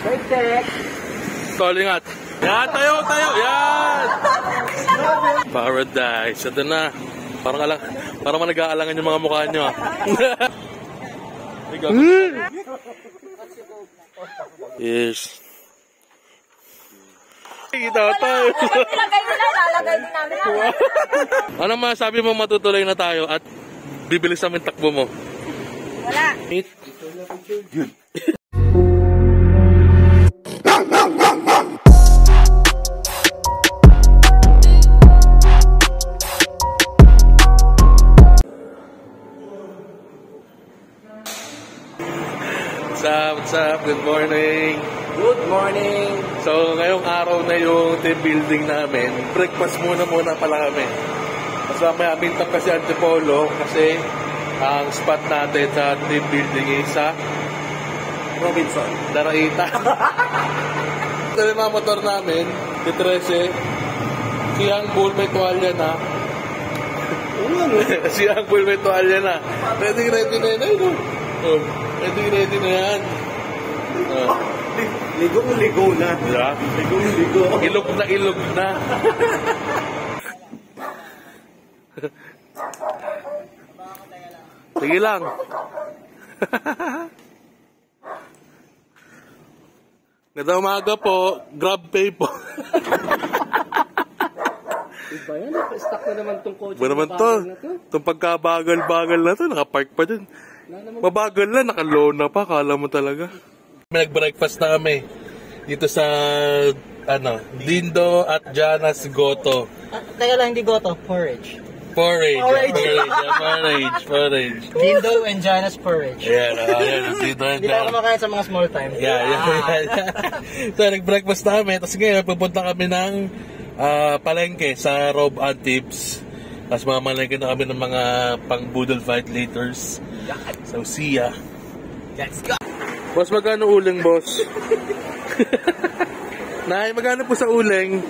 Check. Tol, ingat. Yan, tayo. Yan. Paradise. Ito na. Parang nag-aalangan yung mga mukha nyo. Yes. Kita tayo. Lalagay din namin. Ano masabi mo matutuloy na tayo at bibilis namin takbo mo? Wala. What's up? Good morning. Good morning. So, ngayong araw na yung team building namin. Breakfast muna pala kami. Mas mamaya, mintap kasi Antipolo kasi ang spot natin sa team building is sa Robinson. Daraita. Ito yung mga motor namin, di 13. Siyang bull may tuwalya na. Siyang bull may tuwalya na. Ready na yan. Oh, ready na yan. Ligo na. Yeah. Ligo. Ilog na. Sige lang. Ganda umaga po, grab pay po. Iba yan, stuck na naman tong coach. Ba naman to? Itong pagkabagal-bagal na to, nakapark pa dun. Mabagal na, nakalona pa, kala mo talaga. Nag-breakfast na kami dito sa Lindo at Jana's Goto. Teka lang, hindi Goto, porridge. Porridge. Lindo and Jana's porridge. Ayan, Lindo and Hindi tayo kumakain sa mga small time. Yeah. So, nag-breakfast na kami. Tapos ngayon, pupunta kami ng palengke sa Rob Antibes. Tapos mamalengke na kami ng mga pang-boodle fight laters. So, see ya. Let's go! Boss, magkano uling, boss? Nay, magkano po sa uling?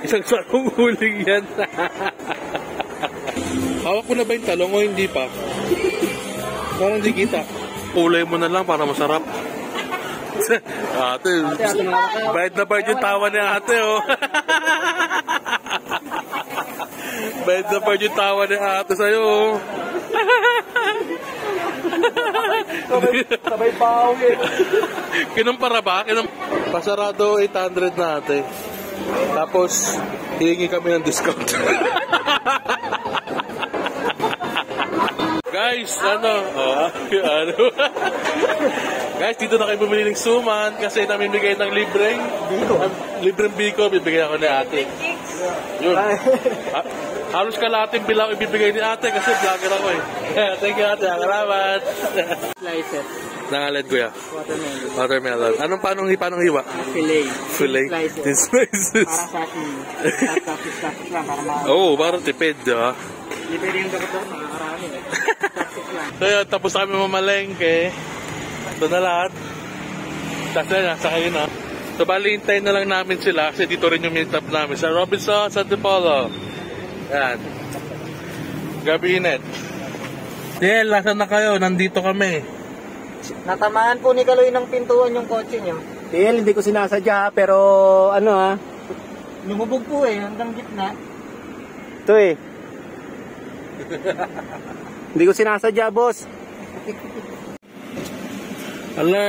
Isang sakong uling yan. Hawak ko na ba yung talong o hindi pa? Parang hindi kita. Kulay mo na lang para masarap. Ate, bayad na bayad yung tawa ni ate, oh. Bayad na bayad yung tawa ni ate sa'yo, oh. Sabay bawi eh. Kinumpara ba? Pasarado 800 na ate. Tapos, hihingi kami ng discount. Guys, guys, dito na kayo bumili ng suman kasi namimigay ng libreng biko, bibigay ako ni ate. Yun. Halos kalating bilang ibibigay ni ate kasi vlogger ako eh. Thank you ate, salamat. Slice it. Nangalad kuya. Watermelon. Anong paano hiwa? Fillet. Slices. Para sa akin. Tapos lang para Oo, parang tipid, di ba? libre yung dapat makakarami eh. So yun, tapos kami mamalengke. Ito na lahat. Tapos na, nasa kayo na. So bali, hintayin na lang namin sila kasi dito rin yung meet up namin sa Robinson, sa Antipolo. Yan. Gabi init. Tiel, lasan na kayo? Nandito kami. Natamaan po ni Kaloy ng pintuan yung kotse niyo. Tiel, hindi ko sinasadya pero Lumubog po eh, hanggang gitna. ito eh. Hindi ko sinasadya, boss. Hello.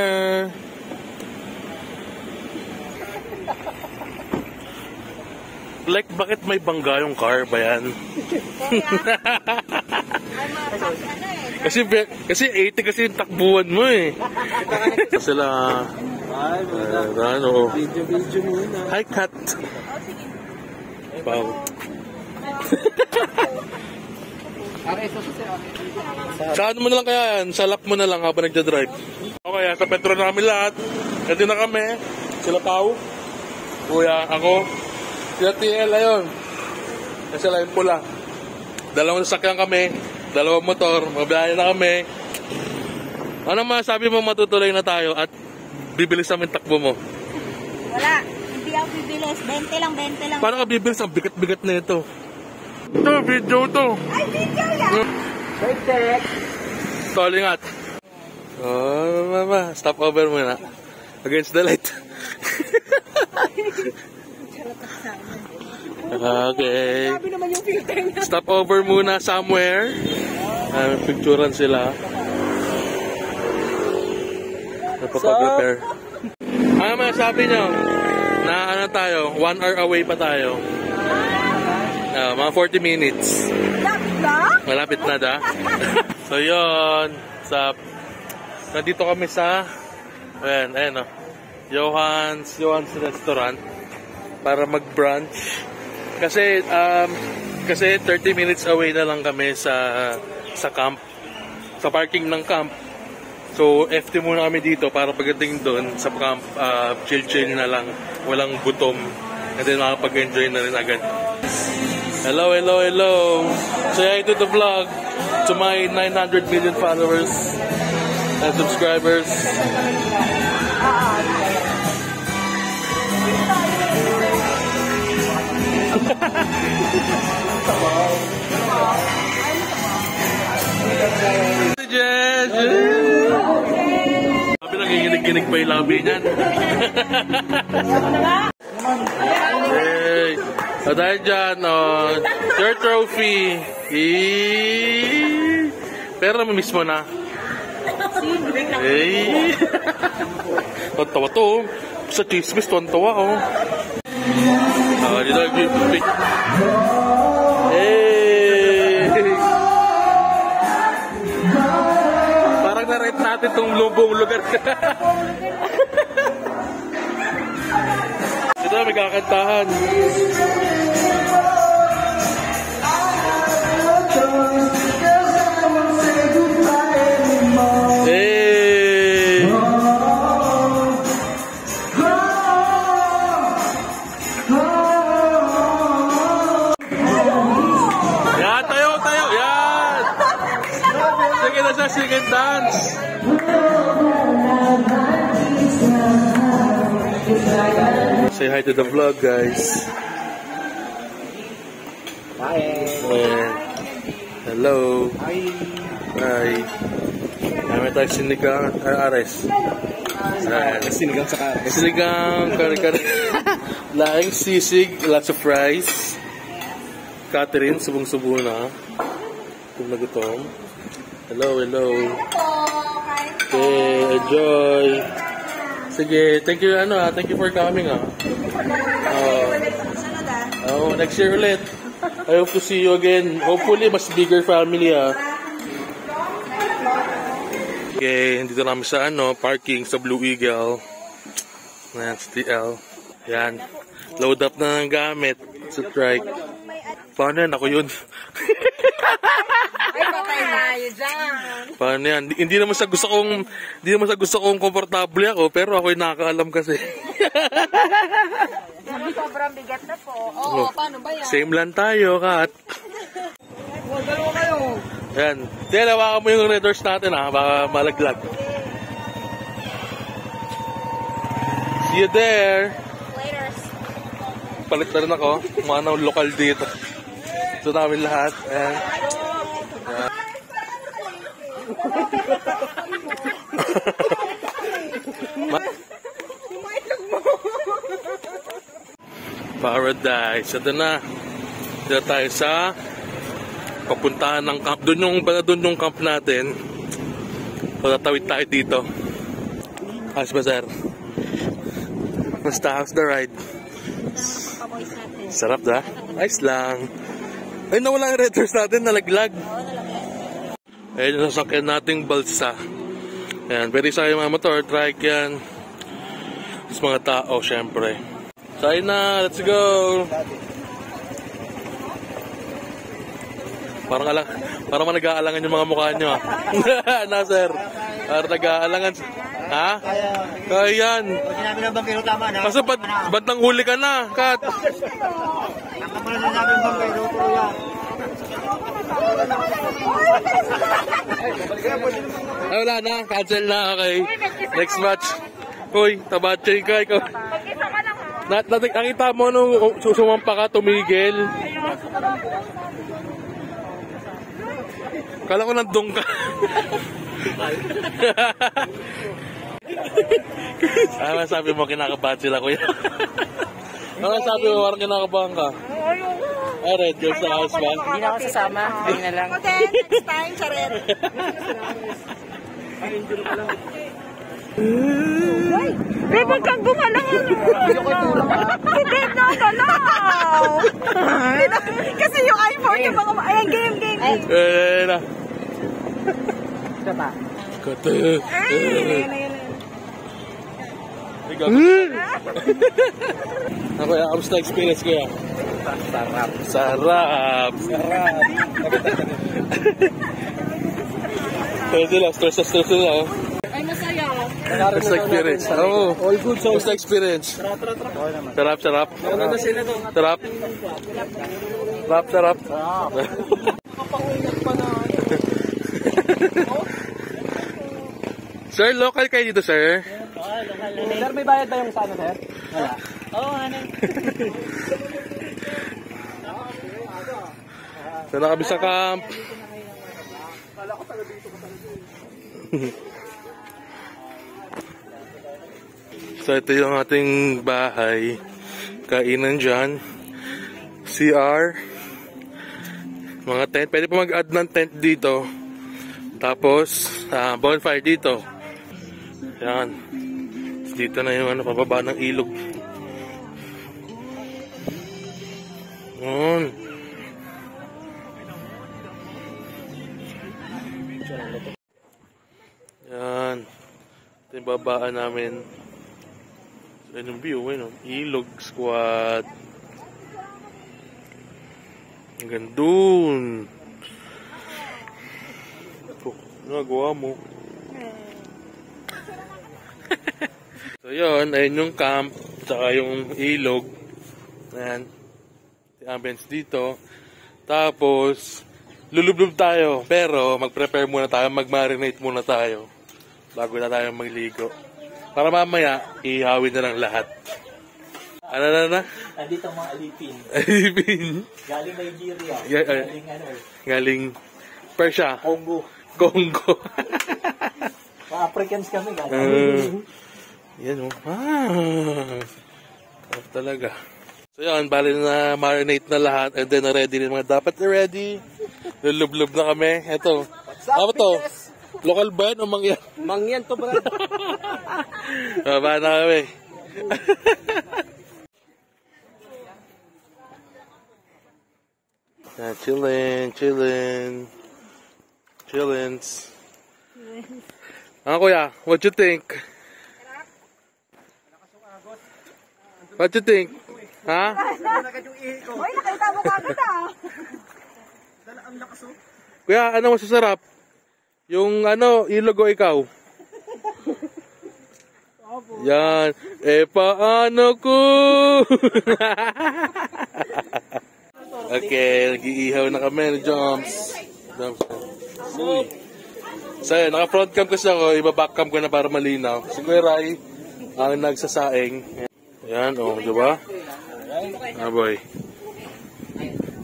Like, bakit may bangga yung car ba yan? kasi 80 kasi yung takbuhan mo eh. Sila Video muna. hi cat. Wow. Saan mo na lang kaya yan? Sa lap mo na lang habang nagja-drive. Okay, sa Petro namin lahat. Ready na kami. Sila Pao. Kuya, ako. Sila TL, ayun. Kasi sila yung pula. Dalawang sasakyan kami. Dalawang motor. Mabiyahe na kami. Ano masabi mo matutuloy na tayo at bibilis namin takbo mo? Wala. Hindi ako bibilis. 20 lang. Paano ka bibilis? Ang bigat-bigat na ito. Ito, video to. Ay, video yan! Check. Tol, ingat. Oh, mama. Stop over muna. Against the light. Okay. Stop over muna somewhere. Picturean sila. Napapag-repair. Ano masasabi nyo? Na ano tayo? 1 hour away pa tayo. Mga 40 minutes. Malapit na da. So yun. Nandito kami sa ayan o. Johan's Restaurant para mag-brunch. Kasi 30 minutes away na lang kami sa camp. Sa parking ng camp. So FT muna kami dito para pagdating doon sa camp, chill na lang. Walang gutom. And then makapag-enjoy na rin agad. Hello. Say hi to the vlog. To my 900 million followers and subscribers. Sabi nanginginig-ginig pa yung labi niyan. Hey, so dahil dyan, your trophy. Pero mamiss mo na. Hey. Tawa to. Sa chismis, tawa oh. Dito nag-pick. Hey. Parang na-rent natin itong buong lugar. Dito may kakantahan. Sing and dance. Say hi to the vlog, guys. Hi. Hello. Hi. Hi. Kami tayo sinigang ares. Sinigang sa kares. Sinigang kare-kare. Laing sisig, lots of rice. Catherine, subong-subo na. Kung nagutom. Hello. Okay, enjoy. Sige, thank you for coming next year ulit. I hope to see you again. Hopefully, mas bigger family Okay, dito namin sa parking sa Blue Eagle. Ayan, TL. Yan. Load up na ng gamit sa trike. Paano yan? Ako yun. Ay, patay tayo dyan. Paano yan? Hindi naman sa gusto kong komportable ako, pero ako'y nakakaalam kasi. Sobrang bigat na po. Oo, paano ba yan? Same lang tayo, Kat. Dalawa kayo. Yan. Tiyan, hawakan mo yung red horse natin baka malaglag. See you there. Later. Palit na rin ako. Mga lokal dito. Ito namin lahat. Ayan. Paradise. Ito na. Dito tayo sa papuntahan ng camp. Doon yung camp natin. So, tatawid tayo dito. How's Bazaar? Basta, how's the ride? Sarap da? Nice lang. Ay, nawala yung red horse natin. Nalaglag. Ayan yung sasakyan nating balsa. Ayan, pwede sa mga motor, trike yan. Tapos mga tao, syempre. Tayo na, let's go! Parang nag-aalangan yung mga mukha nyo. Na, sir? Parang nag-aalangan. Ha? Kaya yan. Sinabi ng bangkero tama na. Kaso bandang huli ka na, Kat. Nakapala sinabi ng bangkero, kuya. Ay, wala na. Cancel na. Okay. Next match. Hoy, tabatchay ka. Ikaw. Nakita mo nung sumampa ka, tumigil. Kala ko nandun ka. Ano sabi mo, kinakabahan sila, kuya? Ano sabi mo, parang kinakabahan ka? Ay, red girls sa house ba? Hindi na ako sasama. Hindi na lang. Okay, next time, charet. Babe, huwag kang gumalang. Si Dave na galaw. Kasi yung iPhone, yung mga... Ayan, game. Na. Ito pa. Kata. Ako, kamusta experience ko yan? Sarap. Stress nila. Ay, masaya. Kamusta experience? Oo. All good, so Kamusta experience? Sarap. ano na sila to? Sarap. Sir, local kayo dito, sir? Sir, may bayad ba yung sa ano, sir? Wala. Oo, ano. So, nakabi sa camp. So, ito yung ating bahay. Kainan dyan. CR. Mga tent. Pwede pa mag-add ng tent dito. Tapos, bonfire dito. Yan. Dito na yung pababa ng ilog. Yan. Yan. Ito yung babaan namin. So, yun yung view, yun, ilog squad. Hanggang dun. Ito, nagawa mo. So yun, ayun yung camp, tsaka yung ilog. Ayan. Yung ambience dito. Tapos, lulublob tayo. Pero, mag-prepare muna tayo, mag-marinate muna tayo. Bago na tayo magligo. Para mamaya, ihawin na lang lahat. Ano na? Andito mga alipin. Alipin. Galing Nigeria. Galing Galing Persia. Congo. Mga Africans kami. Yan o. Talaga. So yan, bali na marinate na lahat. And then ready rin mga dapat na ready. Lulublob na kami. Ito. Ano to? Local ba yan o mangyan? Mangyan to, bro. Baba na kami. Chillin'. Kuya, what you think? What you think? Ha? Uy, nakita mo kagad Kuya, ano masasarap? Yung ilog o ikaw? Yan. Paano ko? Okay, nag-iihaw na kami ni Joms. So, naka-front cam kasi ako, iba-back cam ko na para malinaw. Si Kuya Rai, ang nagsasaing. Ayan, di ba? Boy.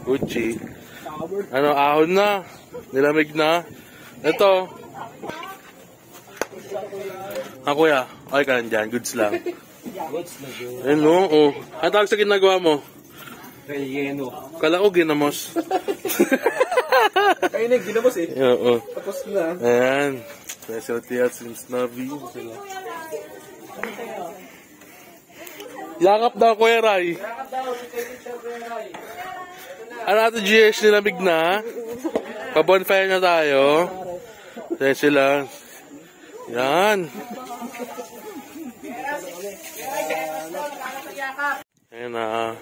Gucci. Ahon na. Nilamig na. Ito. Kuya, okay ka lang dyan. Goods lang. Ayun, Ang tawag sa ginagawa mo? Relleno. Kala ko ginamos. Kayo na, ginamos eh. Oo. Tapos na. Ayan. Specialty at since Navi. Yakap daw, Kuya Rai. Ano natin, GS, nilamig na. Pa-bonfire na tayo. Kaya sila. Yan. Ayan na.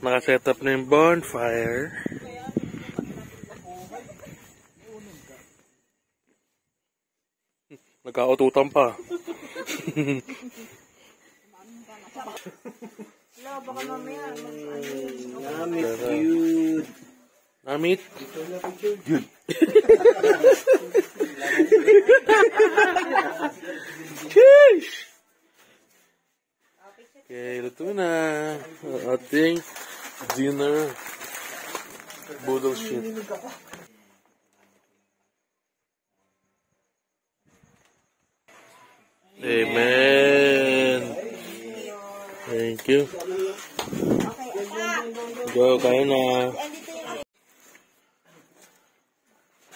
Nakaset up na yung bonfire. Nagkaututan pa. Baka mamaya. Namit, cute. Namit? Good. Sheesh! Okay, luto na. Ating dinner. Boodle shit. Amen. Thank you. Go, kaya na.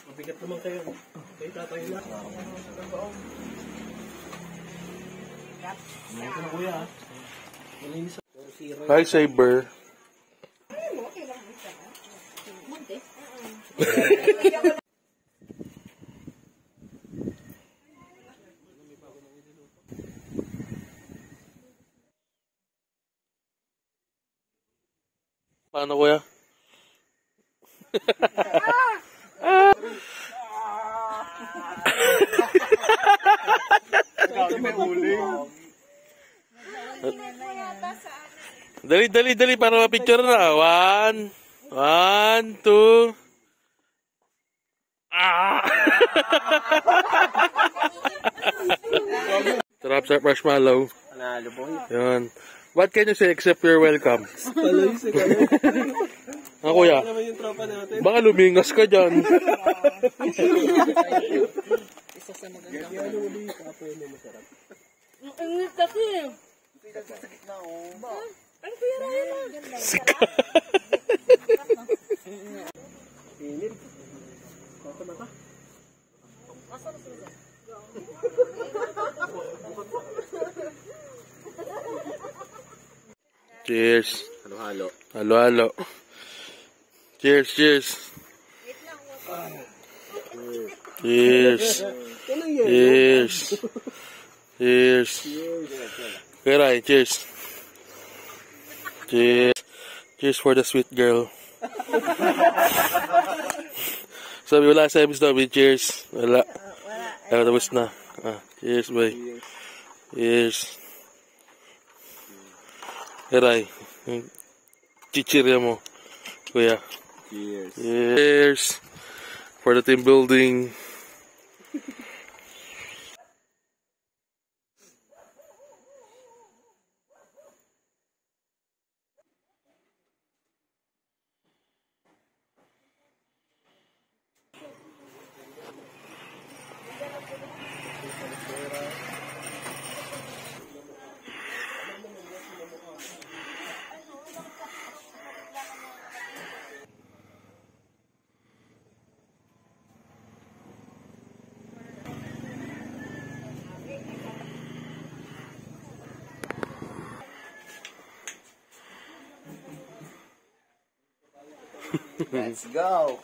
Mabigat naman kayo. Kayo tatay na. Ito na kuya. Malinis. Hi, Saber. Paano, kuya? Dali, para ma-picture na. 1, 2. Sarap sa marshmallow. Panalo boy. Yan. What can you say except you're welcome? Paloy si Kalo. Kuya, Naman yung tropa natin. baka lumingas ka dyan. Init. Mata mata. Cheers. Halo-halo. Halo. Cheers. Cheers. Keray, cheers. Cheers for the sweet girl. Sabi, wala sa episode, cheers. Wala. Tapos na. Cheers, boy. Cheers. Keray, chichirya mo, kuya. Cheers. Cheers for the team building. Let's go.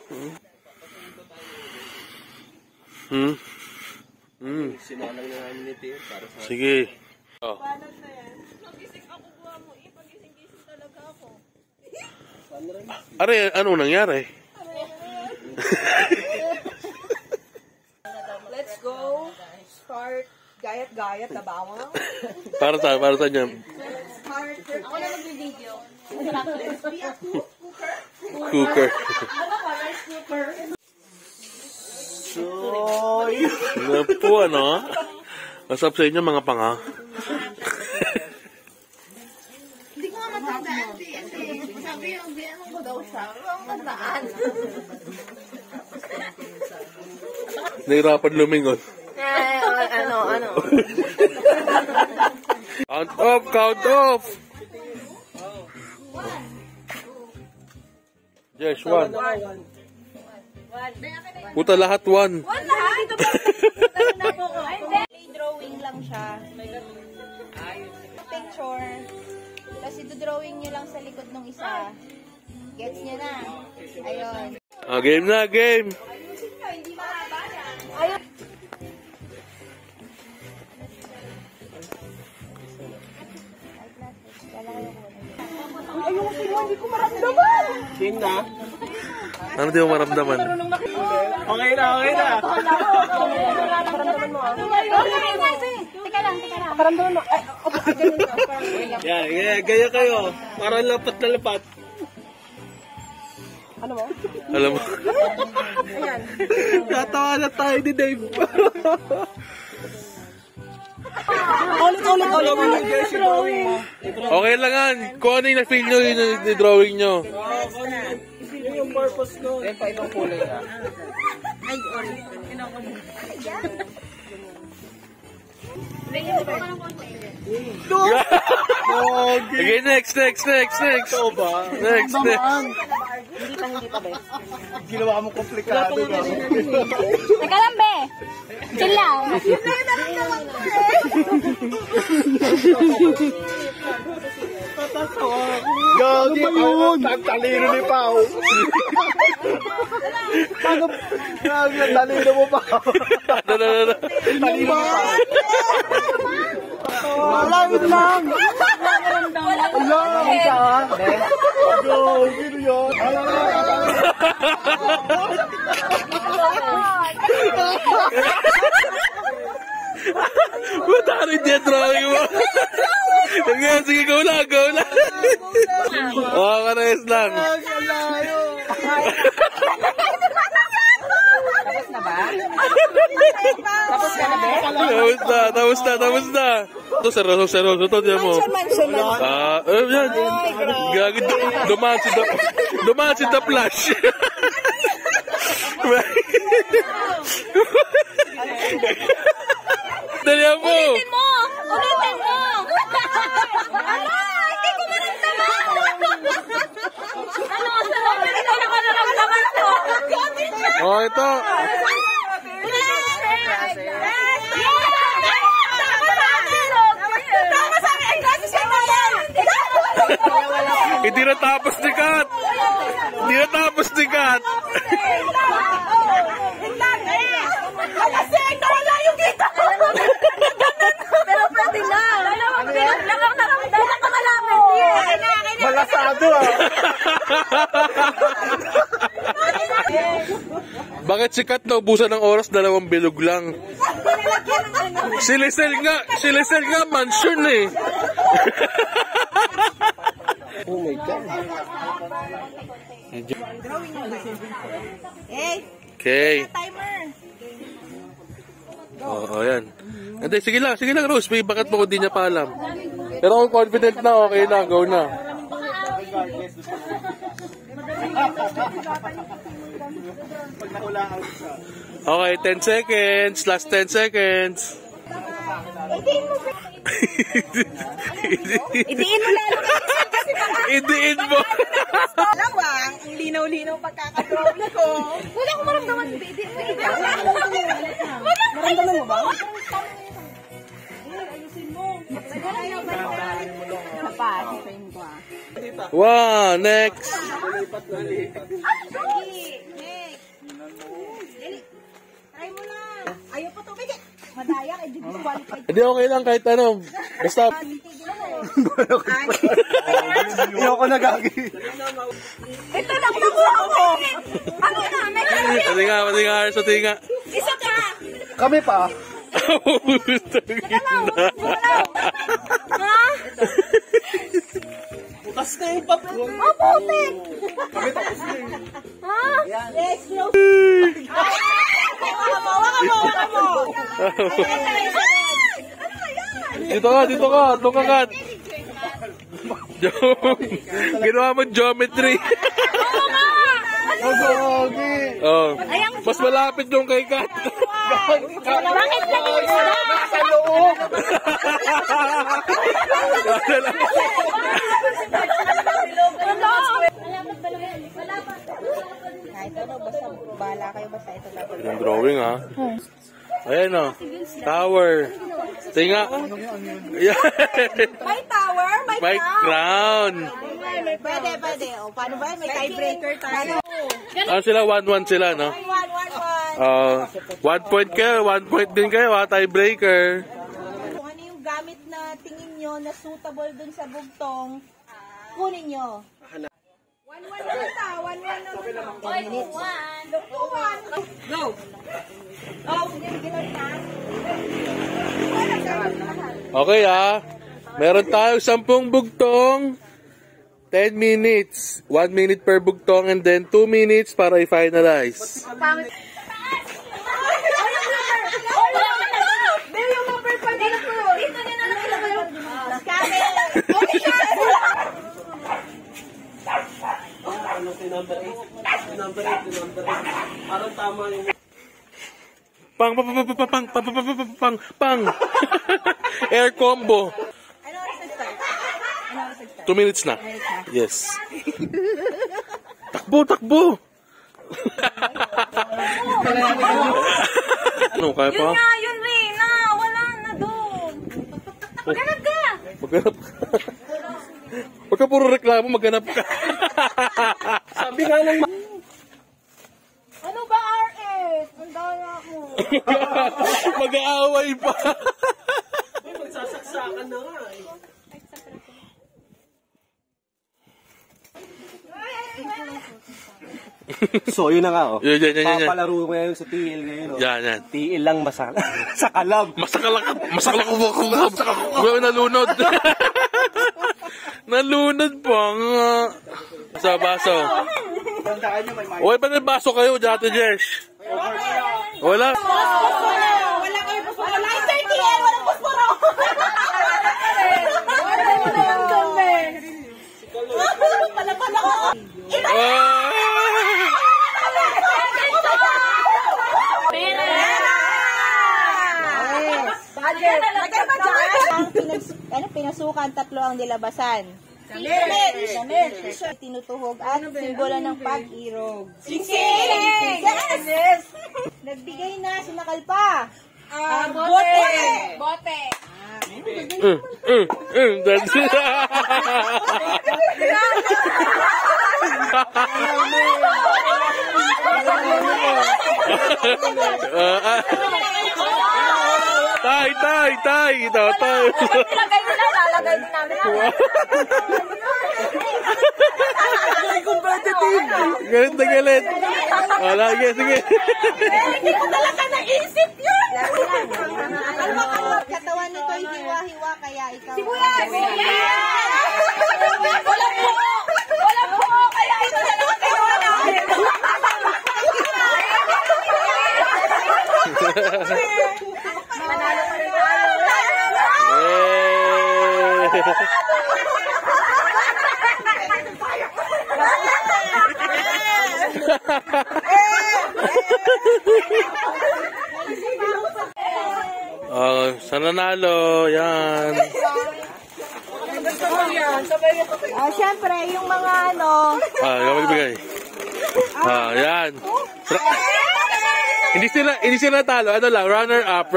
Sinalang na namin ni Teo para sa... Sige. Oh. Magising ako buha mo eh. Pagising-gising talaga ako. Are, ano nangyari? Let's go. Start gayat-gayat na bawang. Para sa niya. Start. Ako na mag-video. Cooker. Rice cooker. Soy! Napo, ano? Masarap sa inyo, mga panga. Hindi ko nga matandaan. Sabi yung biyan ko daw siya. Ang matandaan. Nahirapan lumingon. Ano? Count off! Yes, 1. Puta, lahat 1. Dito pa. Na po ko. Drawing lang siya. Picture. Tapos ito-drawing nyo lang sa likod ng isa. Gets nyo na. Ayun. Game na, game! Hindi mahaba yan. Ayun. Ayun, hindi ko maramdaman. Game na? Ano di mo maramdaman? Okay na. Paramdaman mo ah. Teka lang. Paramdaman mo. Ay, ganun ka. Yeah, gaya kayo. Para lapat na lapat. Ano mo? Alam mo? Ayan. Tatawa na tayo ni Dave. Ulit. Okay lang yan. Kung ano yung na-feel nyo, yun yung drawing nyo. Yun yung purpose nun. Pa ibang kulay na. Okay, next. Ito ba? Next. Hindi pa, be. Ginawa mo komplikado. Teka lang, be. Chill lang. Gagi, Pao. Ang talino ni Pao. Ang talino mo, Pao. No. Talino mo, Pao. Malawit lang. Wala lang siya. Gagi, yun. Matari dyan, drawing mo. Sige, go na. Kares lang. Tapos na ba? Tapos na ba? Tapos na. Ito, seryoso to, diyan mo. Yan. Gagi, dumaan si The Flash. Dalihan mo. Ulitin mo! Hindi ko maramdaman! Oh, ito. Hindi natapos ni Kat. Kasi wala yung kita. Pero pwede na. Dalawang pinag lang ang nakamalaman. Malasado, Bakit si Kat naubusan ng oras, 2 bilog lang? Si Lisel nga, mansion eh. Oh my God. Okay. Timer. Oo, yan. Hindi, sige lang, Rose. May bakit mo kung di niya pa alam. Pero kung confident na, okay na, go na. Okay, 10 seconds. Last 10 seconds. Idiin mo lalo. Idiin mo. Lawang, ang linaw-linaw pagkakadraw ko. Wala akong maramdaman. Idiin mo. Maramdaman mo ba? Ayusin mo. Napasipain ko Wow, next. Try mo na. Ayaw pa tubig eh. Madaya kay Jig qualified. Hindi, okay lang kahit ano. Basta. Ayoko na, Gagi. Ito lang nakuha ko. Ano na? Pati nga, Isa ka. Kami pa. Ha? Butas na yung papel. Oh, putik. Ha? Yes, close. Waka mo. Dito ka, Kat. Ginawa mo geometry. Oo nga. Oh. Mas malapit yung kay Kat. Bakit naging isa? Sa loob. Kahit ano, basta bahala kayo, basta ito dapat. Yung drawing, ha? Ayan, oh. Tower. Tinga. May tower, May crown. Pwede. O, paano ba? May tiebreaker tayo. Ah, sila 1-1 sila, no? 1-1. 1 point kayo, 1 point din kayo, ha? Tiebreaker. Kung ano yung gamit na tingin nyo na suitable dun sa bugtong, kunin nyo. 1-1 na kita, 1-1 na kita. 10 minutes. 2-1. Go! Oh, sige, gano'n na. Okay, ha? Meron tayo 10 bugtong. 10 minutes. 1 minute per bugtong and then 2 minutes para i-finalize. Yung number pa dito. Dito din na nakalagay. Ano si number 8? Number 8. Parang tama yung... Pang. Air combo. Ano oras nag-start? 2 minutes na. Yes. Takbo. Ano, kaya pa? Yun nga, yun Rina. Wala na doon. Maghanap ka. Maghanap ka. Huwag ka puro reklamo, maghanap ka. Sabi nga lang, Ano ba, RS? Ang daya mo. Mag-aaway pa. magsasaksakan na nga eh. So, yun na nga, oh. Yan. Papalaro ko ngayon sa TL ngayon, oh. Yan. TL lang masala. Sa kalab. Masakalak ko. Nalunod. Nalunod pa nga. Sa baso. Uy, pa na baso kayo, Jate Jesh. Wala. Wala kayo po. Wala yung 30 walang pusporo. Pala ko. Pinasukan, 3 ang nilabasan. Damit. Tinutuhog at simbolo ng pag-irog. Singsing! Yes! Nagbigay na, sinakal pa. Bote. That's it. Tay. Nilagay nila, lalagay din namin. Galit na galit. Wala, sige. Hindi ko talaga naisip yun! Katawan nito ay hiwa-hiwa, kaya ikaw... Sibuyas! Walang buo! Kaya ito na lang kayo namin! Manalo pa rin tayo! Sa nanalo, yan. Siyempre, yung mga Magbigay. Yan. Hindi sila talo. Ano lang, runner up.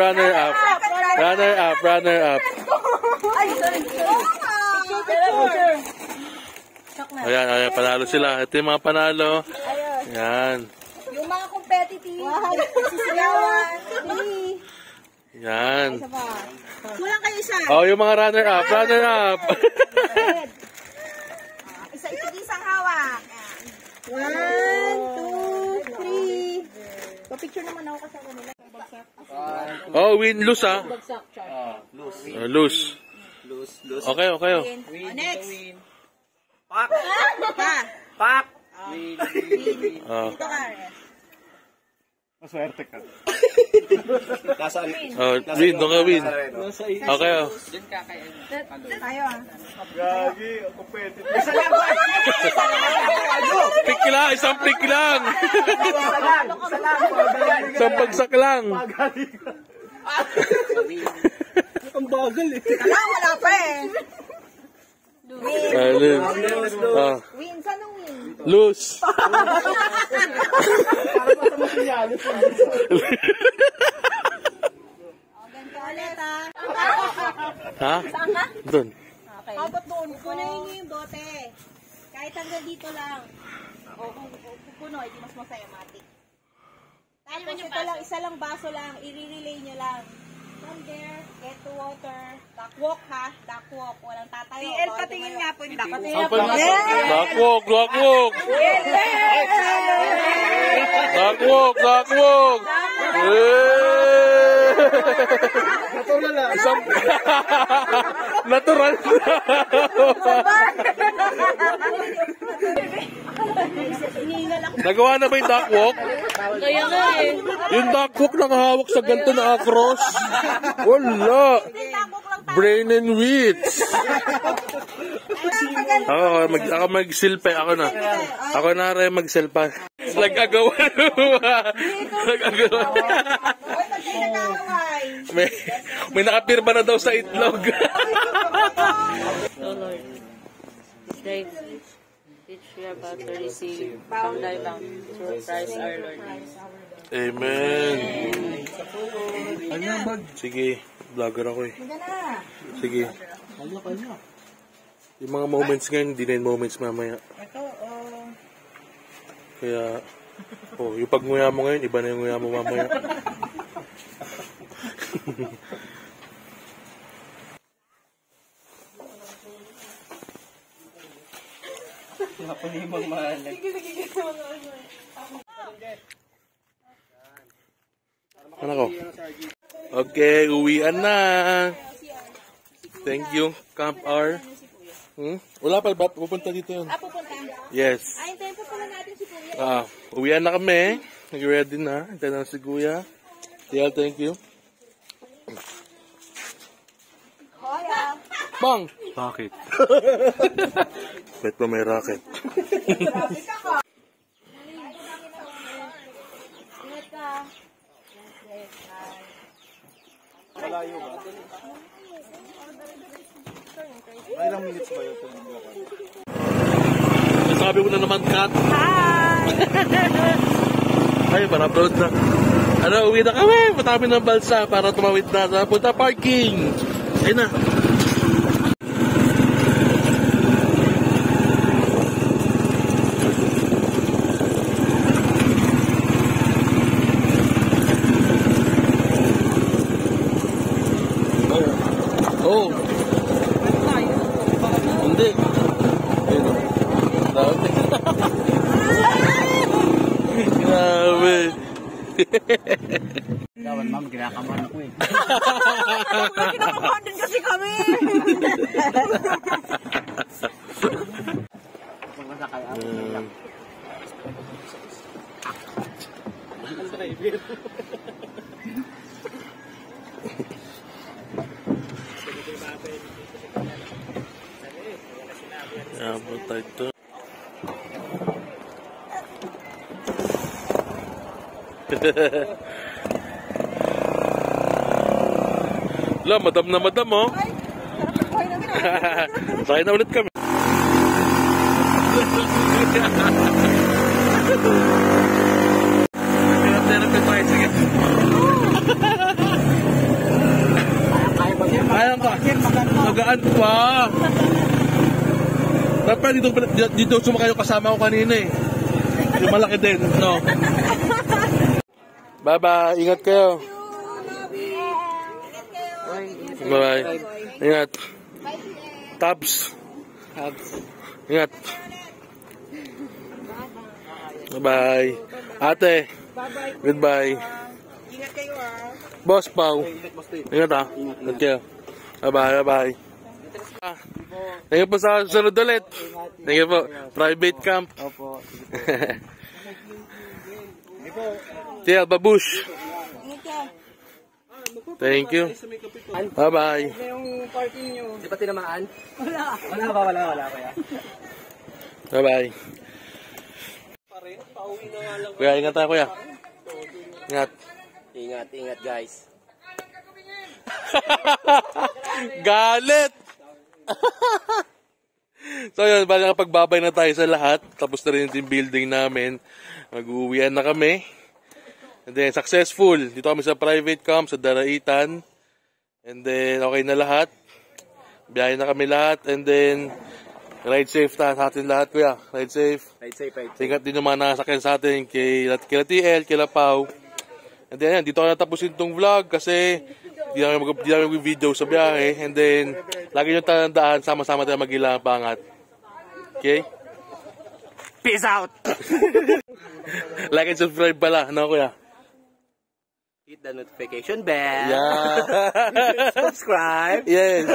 Ayan, panalo sila. Ito yung mga panalo. Yan. yung mga competitive. Sisigawan. Yan. Kulang kayo isa. Oh, yung mga runner up. Isa-isang hawak. 1, 2, 3. Pa-picture naman ako kasama nila. Oh, lose ah. Lose. Okay. Next. Pak! Oh. Ito ka. Maswerte ka. Win, doon ka win. Okay, oh. Tayo ah. Gagi, ako pwede. Pick lang, isang pick lang. Isang bagsak lang. Ang bagal eh. Wala pa eh. Win, saan ang win? Lose. Ganito ulit ah. Ha? Saan ka? Doon. Okay. Ba't doon? Pupunuin niyo yung bote. Kahit hanggang dito lang. O kung pupuno, hindi mas masaya, matik. Tapos ito lang, isa lang baso lang, i-relay nyo lang. From there, get to water. Duckwalk ha, duckwalk. Walang tatayo. TL, patingin nga po yung duckwalk. Duckwalk. Natural. Nagawa na ba yung duckwalk? Kaya nga eh. Yung duckwalk nakahawak sa ganito na across. Wala. Brain and wits. Ako magsilpa. Ako na rin magsilpa. Nagagawa. Nagagawa. Hoy, pag kayo nag-aaway. May nakapirma na daw sa itlog. O Lord, this day which we are about to receive from thy bounty through Christ our Lord. Amen. Sige, vlogger ako eh. Sige. Yung mga moments ngayon, hindi na yung moments mamaya. Kaya, yung pag-nguya mo ngayon, iba na yung nguya mo mamaya. Napalimang mahalag. Ano ko? Okay, uwian na. Thank you, Camp R. Wala pa ba? Pupunta dito yun. Pupunta. Yes. Hintayin pa pala natin si Kuya. Uwian na kami. Nag-ready na. Hintayin na si Kuya. TL, thank you. Kuya. Bang! Bakit? Bet pa may racket. Ingat ka. Ilang minutes ba yun? Sabi ko na naman, Kat. Ay, para-upload na. Uwi na kami. Patami ng balsa para tumawid na sa punta parking. Ayun na. Oh. Hindi. Grabe. Dawan, ma'am, kinakabahan ako eh. Kinakabahan din kasi kami. Abot tayo ito. Wala, madam na madam, oh. Sakay na ulit kami. Kaya ka. Magaan pa. Dapat dito sumakay yung kasama ko kanina eh. Yung malaki din, no? Bye-bye. Ingat kayo. Bye-bye. Ingat. Tabs. Ingat. Bye-bye. Ate. Goodbye. Ingat kayo Boss Pau. Ingat ah. Ingat kayo. Bye-bye. Bye-bye. Thank you po sa sunod ulit. Thank you po. Private camp. Opo. Tia, babush. Thank you. Bye-bye. Yung parking nyo. Di ba tinamaan? Wala kaya. Bye-bye. Kuya, ingat tayo kuya. Ingat. Ingat, guys. Galit! So yun, bali nakapagbabay na tayo sa lahat. Tapos na rin yung team building namin. Mag-uwian na kami. And then, successful. Dito kami sa private camp, sa Daraitan. And then, okay na lahat. Biyahe na kami lahat. And then, ride safe na sa atin lahat, kuya. Ride safe. Ride safe. Ingat din yung mga nakasakyan sa atin. Kila TL, kila Pau. And then, dito ako natapusin itong vlog kasi di namin mag-video sa biyahe. And then, lagi nyo tandaan, sama-sama tayo mag-ilang pangat. Okay? Peace out! Like and subscribe pala, no kuya? Hit the notification bell. Yeah. Subscribe. Yes.